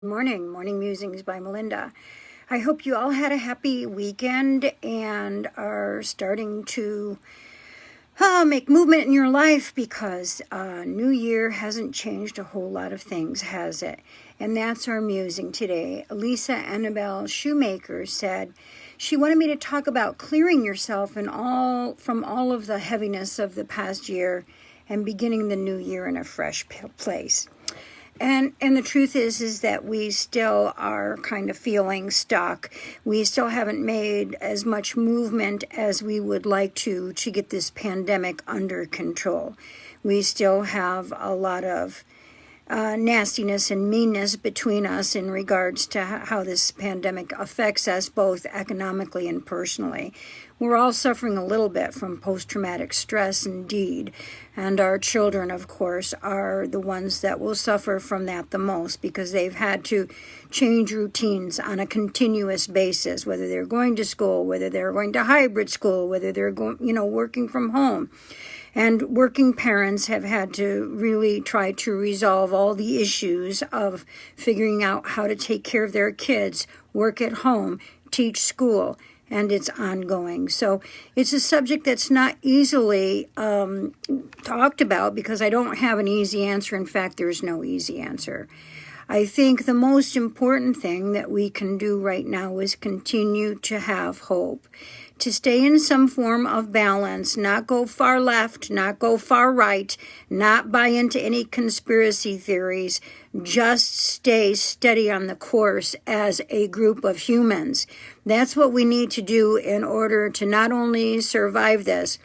Morning Musings by Melinda. I hope you all had a happy weekend and are starting to make movement in your life because New Year hasn't changed a whole lot of things, has it? And that's our musing today. Lisa Annabelle Shoemaker said she wanted me to talk about clearing yourself from all of the heaviness of the past year and beginning the new year in a fresh place. And the truth is that we still are kind of feeling stuck. We still haven't made as much movement as we would like to get this pandemic under control. We still have a lot of nastiness and meanness between us in regards to how this pandemic affects us both economically and personally. We're all suffering a little bit from post-traumatic stress indeed, and our children, of course, are the ones that will suffer from that the most because they've had to change routines on a continuous basis, whether they're going to school, whether they're going to hybrid school, whether they're working from home. And working parents have had to really try to resolve all the issues of figuring out how to take care of their kids, work at home, teach school, and it's ongoing. So it's a subject that's not easily talked about because I don't have an easy answer. In fact, there's no easy answer. I think the most important thing that we can do right now is continue to have hope, to stay in some form of balance, not go far left, not go far right, not buy into any conspiracy theories, just stay steady on the course as a group of humans. That's what we need to do in order to not only survive this,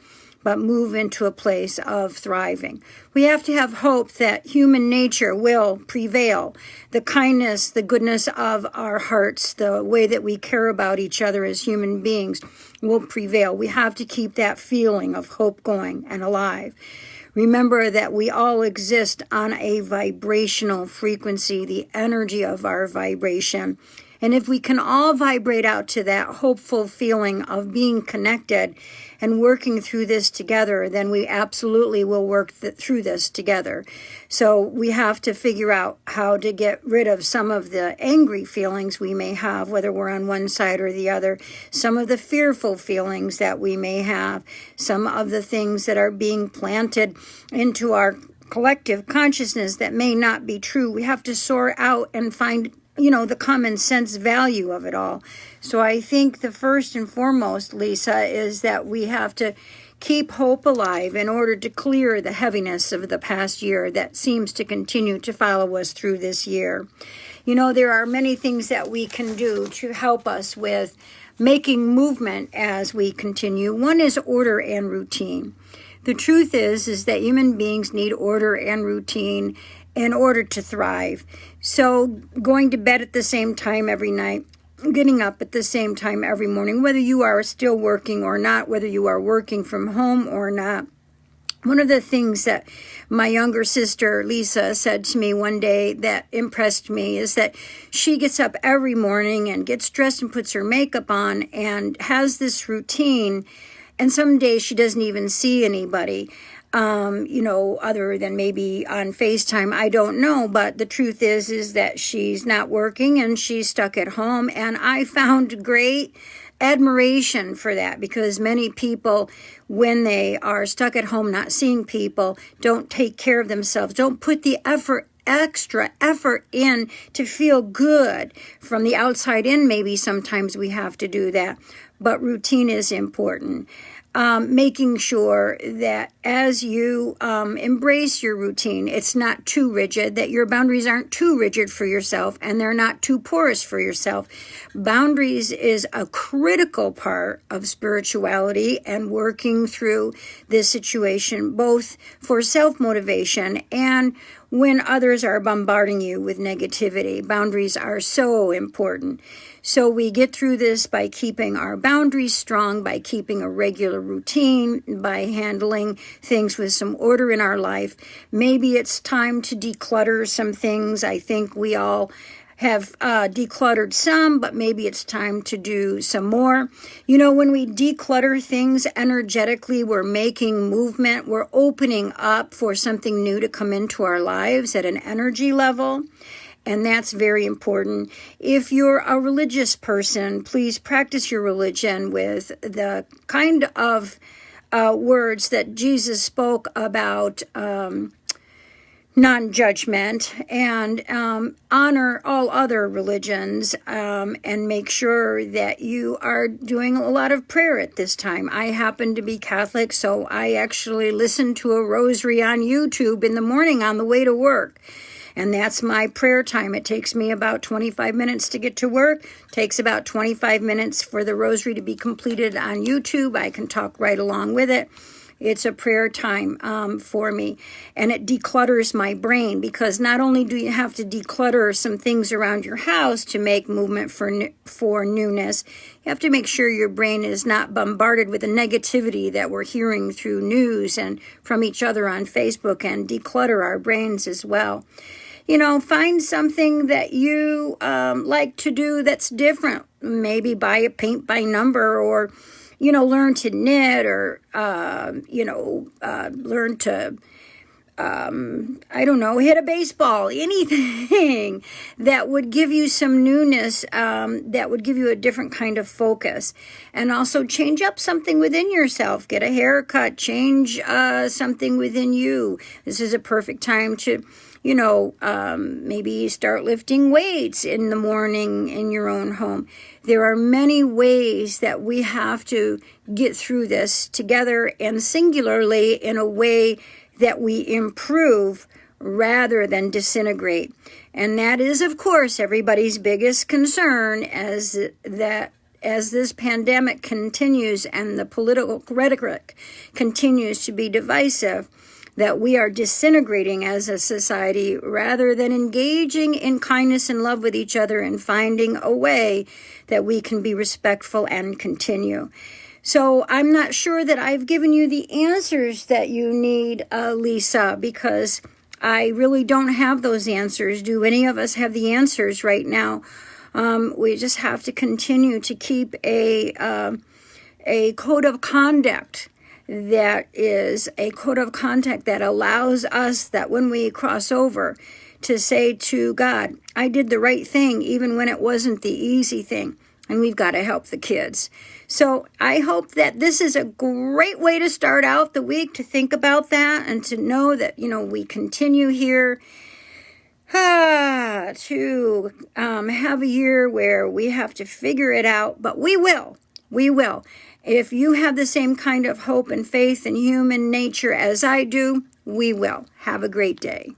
but move into a place of thriving. We have to have hope that human nature will prevail. The kindness, the goodness of our hearts, the way that we care about each other as human beings will prevail. We have to keep that feeling of hope going and alive. Remember that we all exist on a vibrational frequency, the energy of our vibration. And if we can all vibrate out to that hopeful feeling of being connected and working through this together, then we absolutely will work through this together. So we have to figure out how to get rid of some of the angry feelings we may have, whether we're on one side or the other, some of the fearful feelings that we may have, some of the things that are being planted into our collective consciousness that may not be true. We have to sort out and find the common sense value of it all. So I think the first and foremost, Lisa, is that we have to keep hope alive in order to clear the heaviness of the past year that seems to continue to follow us through this year. There are many things that we can do to help us with making movement as we continue. One is order and routine. The truth is that human beings need order and routine in order to thrive. So going to bed at the same time every night, getting up at the same time every morning, whether you are still working or not, whether you are working from home or not. One of the things that my younger sister, Lisa, said to me one day that impressed me is that she gets up every morning and gets dressed and puts her makeup on and has this routine. And some days she doesn't even see anybody. Other than maybe on FaceTime, I don't know. But the truth is that she's not working and she's stuck at home. And I found great admiration for that because many people, when they are stuck at home, not seeing people, don't take care of themselves, don't put the extra effort in to feel good from the outside in. Maybe sometimes we have to do that. But routine is important. Making sure that as you embrace your routine, it's not too rigid, that your boundaries aren't too rigid for yourself and they're not too porous for yourself. Boundaries is a critical part of spirituality and working through this situation, both for self-motivation and when others are bombarding you with negativity. Boundaries are so important. So we get through this by keeping our boundaries strong, by keeping a regular routine, by handling things with some order in our life. Maybe it's time to declutter some things. I think we all have decluttered some, but maybe it's time to do some more. When we declutter things energetically, we're making movement, we're opening up for something new to come into our lives at an energy level. And that's very important. If you're a religious person, please practice your religion with the kind of words that Jesus spoke about non-judgment, and honor all other religions, and make sure that you are doing a lot of prayer at this time. I happen to be Catholic, so I actually listen to a rosary on YouTube in the morning on the way to work. And that's my prayer time. It takes me about 25 minutes to get to work. It takes about 25 minutes for the rosary to be completed on YouTube. I can talk right along with it. It's a prayer time for me, and it declutters my brain, because not only do you have to declutter some things around your house to make movement for newness, you have to make sure your brain is not bombarded with the negativity that we're hearing through news and from each other on Facebook, and declutter our brains as well. You know, find something that you like to do that's different. Maybe buy a paint by number, or learn to knit, or, learn to, hit a baseball, anything that would give you some newness, that would give you a different kind of focus. And also change up something within yourself. Get a haircut, change something within you. This is a perfect time to maybe start lifting weights in the morning in your own home. There are many ways that we have to get through this together, and singularly, in a way that we improve rather than disintegrate. And that is, of course, everybody's biggest concern as this pandemic continues and the political rhetoric continues to be divisive, that we are disintegrating as a society rather than engaging in kindness and love with each other and finding a way that we can be respectful and continue. So I'm not sure that I've given you the answers that you need, Lisa, because I really don't have those answers. Do any of us have the answers right now? We just have to continue to keep a code of conduct that is a code of conduct that allows us, that when we cross over, to say to God, I did the right thing even when it wasn't the easy thing. And we've got to help the kids. So I hope that this is a great way to start out the week, to think about that and to know that, we continue here to have a year where we have to figure it out, but we will. We will. If you have the same kind of hope and faith in human nature as I do, we will. Have a great day.